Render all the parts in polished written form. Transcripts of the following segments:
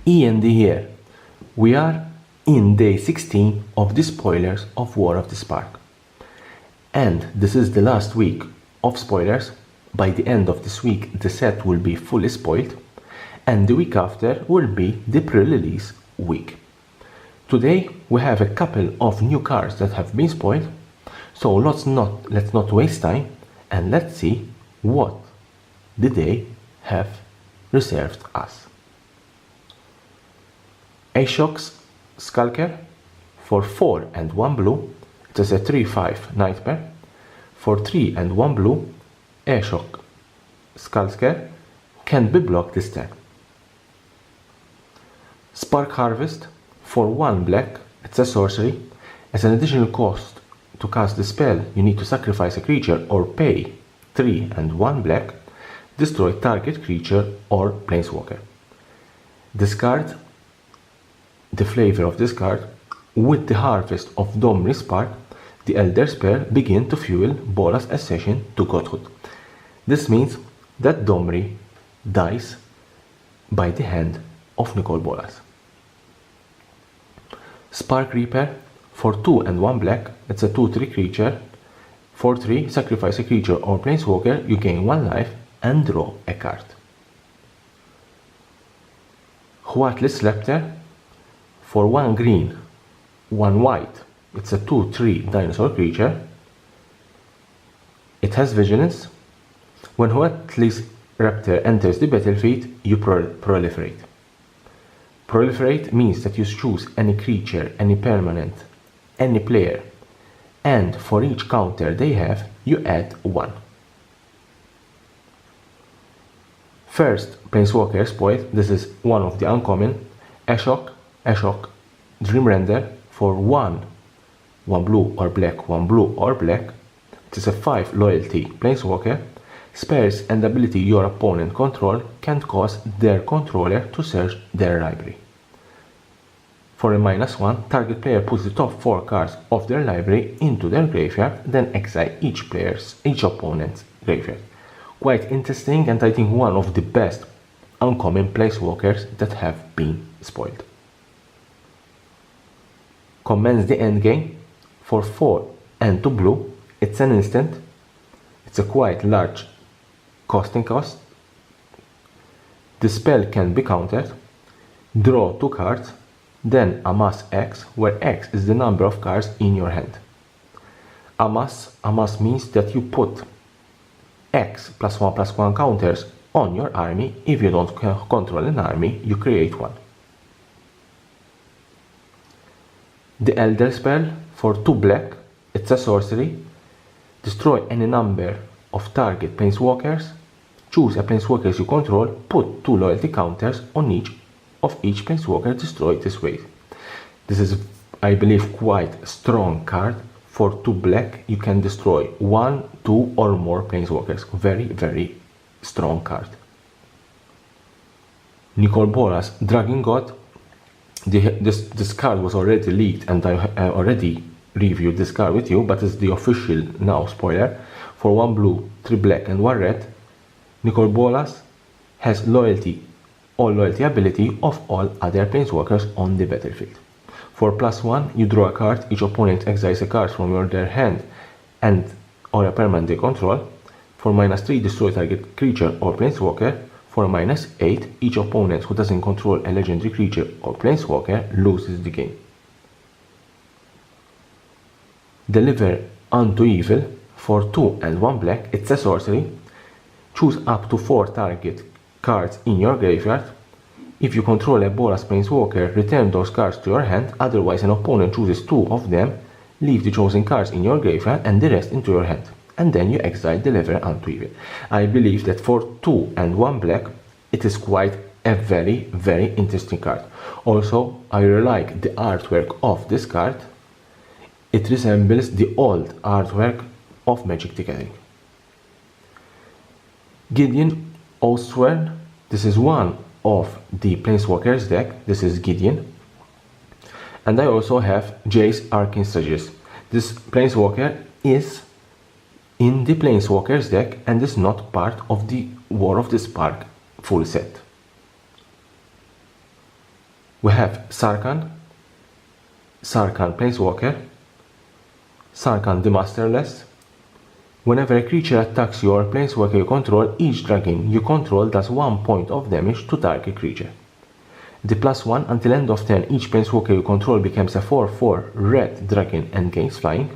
E.N.D here. We are in day 16 of the spoilers of War of the Spark. And this is the last week of spoilers. By the end of this week the set will be fully spoiled, and the week after will be the pre-release week. Today we have a couple of new cards that have been spoiled, so let's not waste time and let's see what the day have reserved us. Ashok's Skulker for 4 and 1 blue. It is a 3/5 nightmare. For 3 and 1 blue, Ashok Skulker can be blocked this turn. Spark Harvest for 1 black. It's a sorcery. As an additional cost to cast the spell, you need to sacrifice a creature or pay 3 and 1 black. Destroy target creature or planeswalker. Discard the flavor of this card. With the harvest of Domri Spark, the Elder Spell begin to fuel Bolas Accession to Godhood. This means that Domri dies by the hand of Nicol Bolas. Spark Reaper for 2 and 1 black. It's a 2/3 creature. For 3, sacrifice a creature or planeswalker, you gain 1 life and draw a card. Huatlis Lepter for 1 green, 1 white. It's a 2/3 dinosaur creature. It has vigilance. When Huatlis Raptor enters the battlefield, you proliferate. Proliferate means that you choose any creature, any permanent, any player, and for each counter they have, you add 1. First Planeswalker spoiled. This is one of the uncommon. Ashok Dreamrender for 1 blue or black, 1 blue or black. It is a 5 loyalty planeswalker. Spells and ability your opponent control can cause their controller to search their library. For a -1, target player puts the top 4 cards of their library into their graveyard, then exile each opponent's graveyard. Quite interesting, and I think one of the best uncommon planeswalkers that have been spoiled. Commence the endgame for 4 and 2 blue. It's an instant. It's a quite large casting cost. The spell can be countered. Draw 2 cards, then amass X, where X is the number of cards in your hand. Amass means that you put X +1/+1 counters on your army. If you don't control an army, you create 1. The Elder Spell for 2 black. It's a sorcery. Destroy any number of target planeswalkers. Choose a planeswalker you control. Put 2 loyalty counters on each planeswalker destroyed this way. This is, I believe, quite a strong card. For 2 black, you can destroy 1, 2 or more planeswalkers. Very, very strong card. Nicol Bolas Dragon God. This card was already leaked and I already reviewed this card with you, but it's the official now spoiler. For 1 blue, 3 black and 1 red, Nicol Bolas has all loyalty ability of all other planeswalkers on the battlefield. For +1, you draw a card. Each opponent exiles a card from their hand and or a permanent they control. For -3, destroy target creature or planeswalker. For -8, each opponent who doesn't control a legendary creature or planeswalker loses the game. Deliver Unto Evil for 2 and 1 black. It's a sorcery. Choose up to 4 target cards in your graveyard. If you control a Bolas planeswalker, return those cards to your hand. Otherwise, an opponent chooses 2 of them. Leave the chosen cards in your graveyard and the rest into your hand. And then you exile Deliver Unto Evil. I believe that for 2 and 1 black, it is quite a very, very interesting card. Also, I really like the artwork of this card. It resembles the old artwork of Magic the Gathering. Gideon Oathsworn. This is one of the Planeswalkers deck. This is Gideon. And I also have Jace Arcane Strategist. This Planeswalker is in the Planeswalkers deck and is not part of the War of the Spark full set. We have Sarkhan, Sarkhan Planeswalker, Sarkhan the Masterless. Whenever a creature attacks your Planeswalker you control, each dragon you control does 1 point of damage to target creature. The +1 until end of turn, each Planeswalker you control becomes a 4/4 red dragon and gains flying.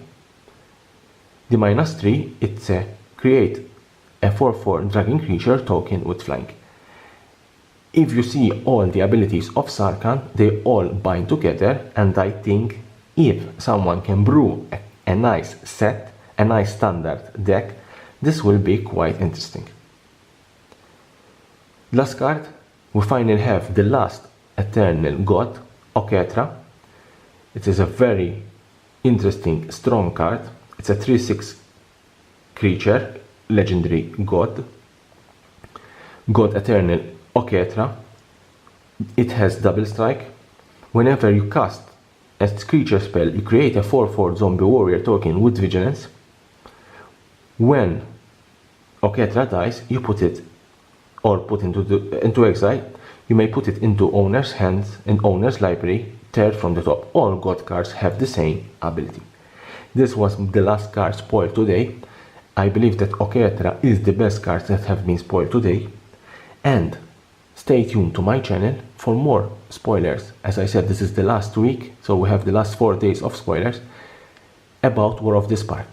The -3, it's a create a 4/4 dragon creature token with flying. If you see all the abilities of Sarkhan, they all bind together, and I think if someone can brew a nice set, a nice standard deck, this will be quite interesting. Last card, we finally have the last Eternal God, Oketra. It is a very interesting, strong card. It's a 3/6 creature, legendary god. God Eternal Oketra. It has double strike. Whenever you cast a creature spell, you create a 4/4 zombie warrior token with vigilance. When Oketra dies, you put it or put into exile. You may put it into owner's hands and owner's library, third from the top. All god cards have the same ability. This was the last card spoiled today. I believe that Oketra is the best cards that have been spoiled today. And stay tuned to my channel for more spoilers. As I said, this is the last week, so we have the last 4 days of spoilers about War of the Spark.